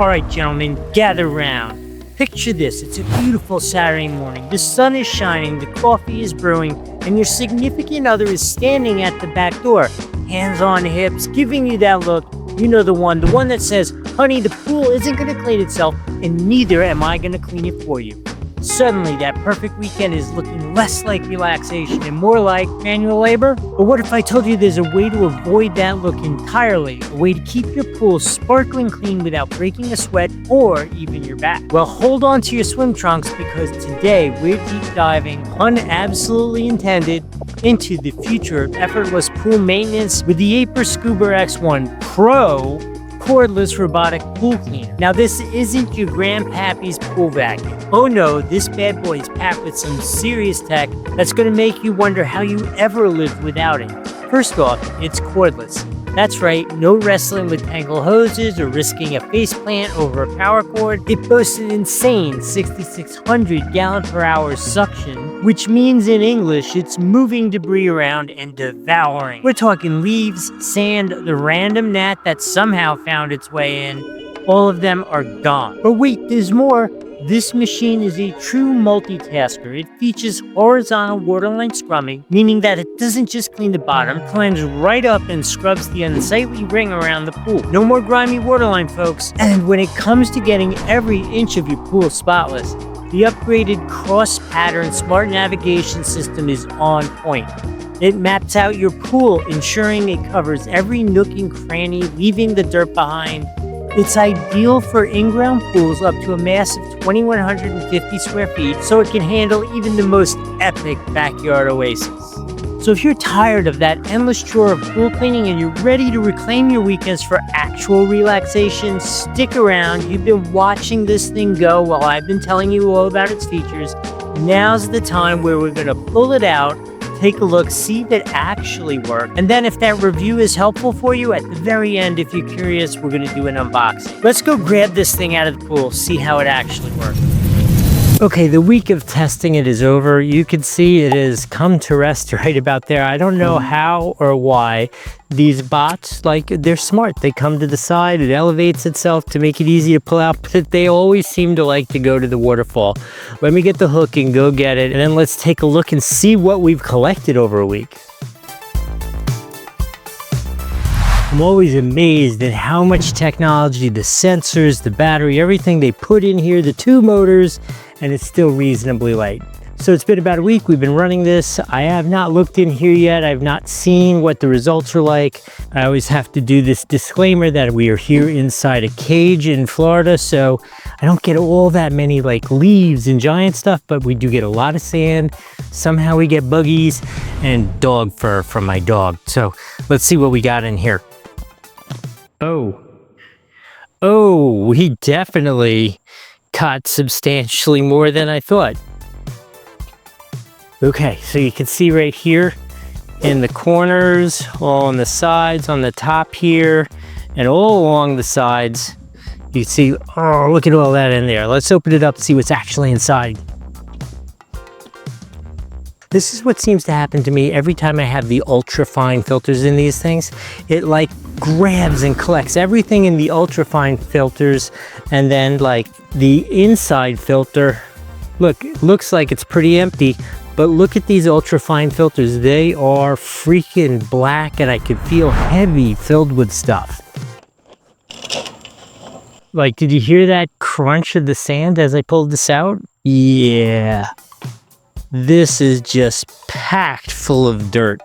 All right, gentlemen, gather round. Picture this, it's a beautiful Saturday morning. The sun is shining, the coffee is brewing, and your significant other is standing at the back door, hands on hips, giving you that look. You know the one that says, honey, the pool isn't gonna clean itself, and neither am I gonna clean it for you. Suddenly, that perfect weekend is looking less like relaxation and more like manual labor. But what if I told you there's a way to avoid that look entirely? A way to keep your pool sparkling clean without breaking a sweat or even your back? Well, hold on to your swim trunks because today we're deep diving, pun absolutely intended, into the future of effortless pool maintenance with the Aiper Scuba X1 Pro Cordless Robotic Pool Cleaner. Now, this isn't your grandpappy's pool vacuum. Oh no, this bad boy is packed with some serious tech that's going to make you wonder how you ever lived without it. First off, it's cordless. That's right, no wrestling with tangled hoses or risking a faceplant over a power cord. It boasts an insane 6,600 gallon per hour suction, which means in English, it's moving debris around and devouring. We're talking leaves, sand, the random gnat that somehow found its way in. All of them are gone. But wait, there's more. This machine is a true multitasker. It features horizontal waterline scrubbing, meaning that it doesn't just clean the bottom, it climbs right up and scrubs the unsightly ring around the pool. No more grimy waterline, folks. And when it comes to getting every inch of your pool spotless, the upgraded cross-pattern smart navigation system is on point. It maps out your pool, ensuring it covers every nook and cranny, leaving the dirt behind. It's ideal for in-ground pools up to a massive 2,150 square feet, so it can handle even the most epic backyard oasis. So if you're tired of that endless chore of pool cleaning and you're ready to reclaim your weekends for actual relaxation, stick around. You've been watching this thing go while I've been telling you all about its features. Now's the time where we're gonna pull it out, take a look, see if it actually worked. And then if that review is helpful for you, at the very end, if you're curious, we're gonna do an unboxing. Let's go grab this thing out of the pool, see how it actually works. Okay, the week of testing it is over. You can see it has come to rest right about there. I don't know how or why these bots, they're smart. They come to the side, it elevates itself to make it easy to pull out, but they always seem to like to go to the waterfall. Let me get the hook and go get it, and then let's take a look and see what we've collected over a week. I'm always amazed at how much technology, the sensors, the battery, everything they put in here, the two motors, and it's still reasonably light. So it's been about a week we've been running this. I have not looked in here yet. I've not seen what the results are like. I always have to do this disclaimer that we are here inside a cage in Florida, so I don't get all that many leaves and giant stuff, but we do get a lot of sand. Somehow we get buggies and dog fur from my dog. So let's see what we got in here. Oh, we definitely caught substantially more than I thought. Okay, so you can see right here in the corners, all on the sides, on the top here, and all along the sides, you see, oh, look at all that in there. Let's open it up and see what's actually inside. This is what seems to happen to me every time I have the ultra fine filters in these things. It grabs and collects everything in the ultra fine filters, and then the inside filter, look, it looks like it's pretty empty, but look at these ultra fine filters. They are freaking black, and I can feel heavy, filled with stuff. Did you hear that crunch of the sand as I pulled this out? Yeah. This is just packed full of dirt,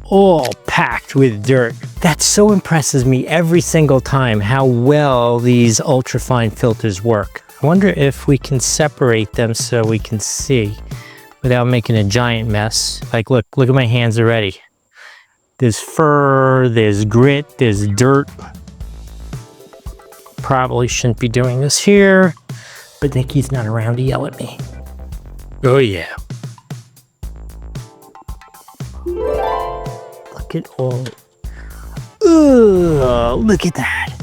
all packed with dirt. That so impresses me every single time, how well these ultrafine filters work. I wonder if we can separate them so we can see without making a giant mess. Look at my hands already. There's fur, there's grit, there's dirt. Probably shouldn't be doing this here, but Niki's not around to yell at me. Oh yeah. Look at all. Ugh, look at that.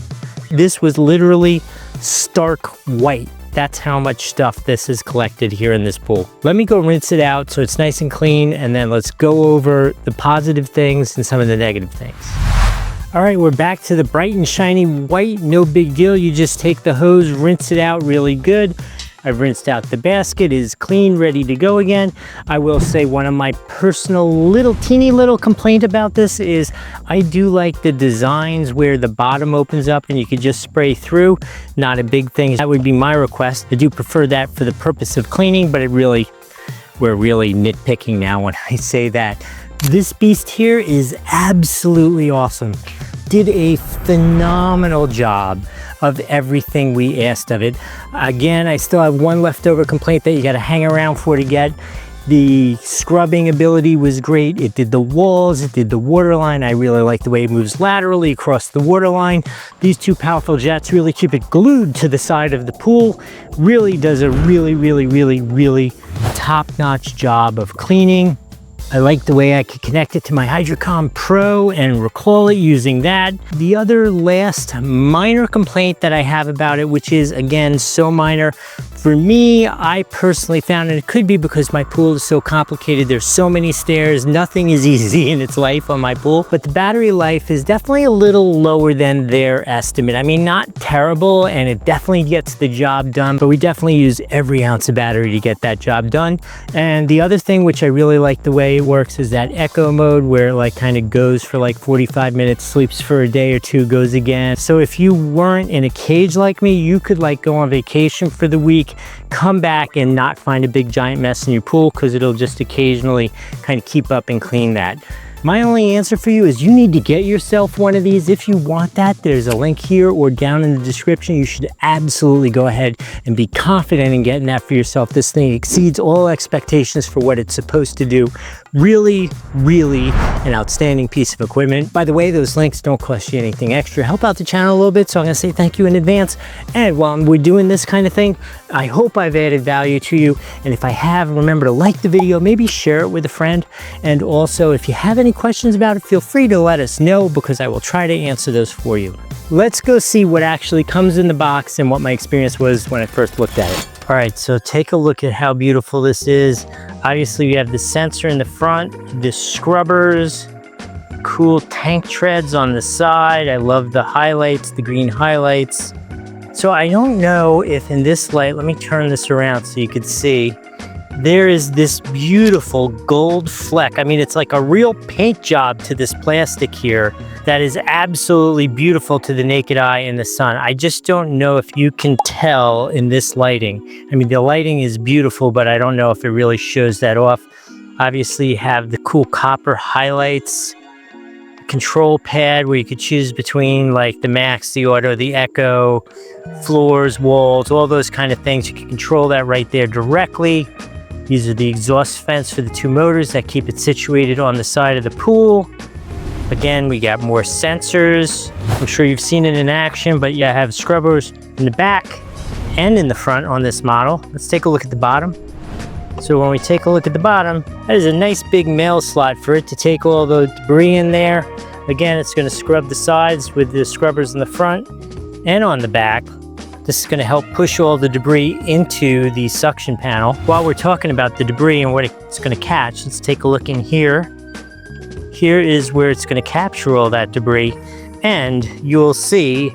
This was literally stark white. That's how much stuff this is collected here in this pool. Let me go rinse it out so it's nice and clean, and then let's go over the positive things and some of the negative things. All right, we're back to the bright and shiny white. No big deal. You just take the hose, rinse it out really good. I've rinsed out the basket. It is clean, ready to go again. I will say one of my personal teeny little complaint about this is I do like the designs where the bottom opens up and you can just spray through. Not a big thing. That would be my request. I do prefer that for the purpose of cleaning, but we're really nitpicking now when I say that. This beast here is absolutely awesome. Did a phenomenal job of everything we asked of it. Again, I still have one leftover complaint that you got to hang around for to get. The scrubbing ability was great. It did the walls, it did the waterline. I really like the way it moves laterally across the waterline. These two powerful jets really keep it glued to the side of the pool. Really does a really top-notch job of cleaning. I like the way I could connect it to my Hydrocom Pro and recall it using that. The other last minor complaint that I have about it, which is again so minor, for me, I personally found, and it could be because my pool is so complicated, there's so many stairs, nothing is easy in its life on my pool, but the battery life is definitely a little lower than their estimate. I mean, not terrible, and it definitely gets the job done, but we definitely use every ounce of battery to get that job done. And the other thing which I really like the way it works is that echo mode where it like kind of goes for like 45 minutes, sleeps for a day or two, goes again. So if you weren't in a cage like me, you could like go on vacation for the week, come back and not find a big giant mess in your pool because it'll just occasionally kind of keep up and clean that. My only answer for you is you need to get yourself one of these. If you want that, there's a link here or down in the description. You should absolutely go ahead and be confident in getting that for yourself. This thing exceeds all expectations for what it's supposed to do. Really an outstanding piece of equipment. By the way, those links don't cost you anything extra. Help out the channel a little bit, so I'm gonna say thank you in advance. And while we're doing this kind of thing, I hope I've added value to you. And if I have, remember to like the video, maybe share it with a friend. And also, if you have any questions about it, feel free to let us know because I will try to answer those for you. Let's go see what actually comes in the box and what my experience was when I first looked at it. All right, so take a look at how beautiful this is. Obviously, we have the sensor in the front, the scrubbers, cool tank treads on the side. I love the highlights, the green highlights. So I don't know if in this light, let me turn this around so you could see. There is this beautiful gold fleck. I mean, it's like a real paint job to this plastic here that is absolutely beautiful to the naked eye in the sun. I just don't know if you can tell in this lighting. I mean, the lighting is beautiful, but I don't know if it really shows that off. Obviously, you have the cool copper highlights, control pad where you could choose between like the max, the auto, the echo, floors, walls, all those kind of things. You can control that right there directly. These are the exhaust vents for the two motors that keep it situated on the side of the pool. Again, we got more sensors. I'm sure you've seen it in action, but yeah, I have scrubbers in the back and in the front on this model. Let's take a look at the bottom. So when we take a look at the bottom, that is a nice big mail slot for it to take all the debris in there. Again, it's going to scrub the sides with the scrubbers in the front and on the back. This is going to help push all the debris into the suction panel. While we're talking about the debris and what it's going to catch, let's take a look in here. Here is where it's going to capture all that debris. And you'll see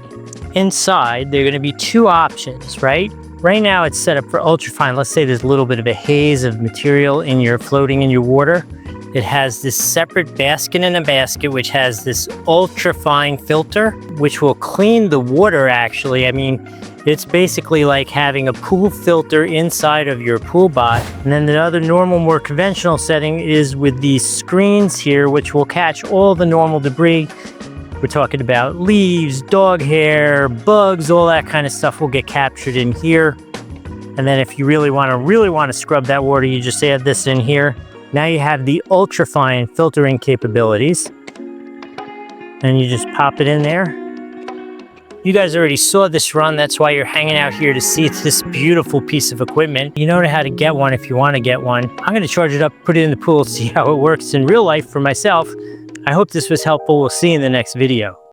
inside there are going to be two options, right? Right now it's set up for ultrafine. Let's say there's a little bit of a haze of material floating in your water. It has this separate basket in a basket, which has this ultrafine filter, which will clean the water actually. I mean, it's basically like having a pool filter inside of your pool bot. And then the other normal, more conventional setting is with these screens here, which will catch all the normal debris. We're talking about leaves, dog hair, bugs, all that kind of stuff will get captured in here. And then if you really want to scrub that water, you just add this in here. Now you have the ultrafine filtering capabilities. And you just pop it in there. You guys already saw this run, that's why you're hanging out here to see this beautiful piece of equipment. You know how to get one if you want to get one. I'm going to charge it up, put it in the pool, see how it works in real life for myself. I hope this was helpful. We'll see you in the next video.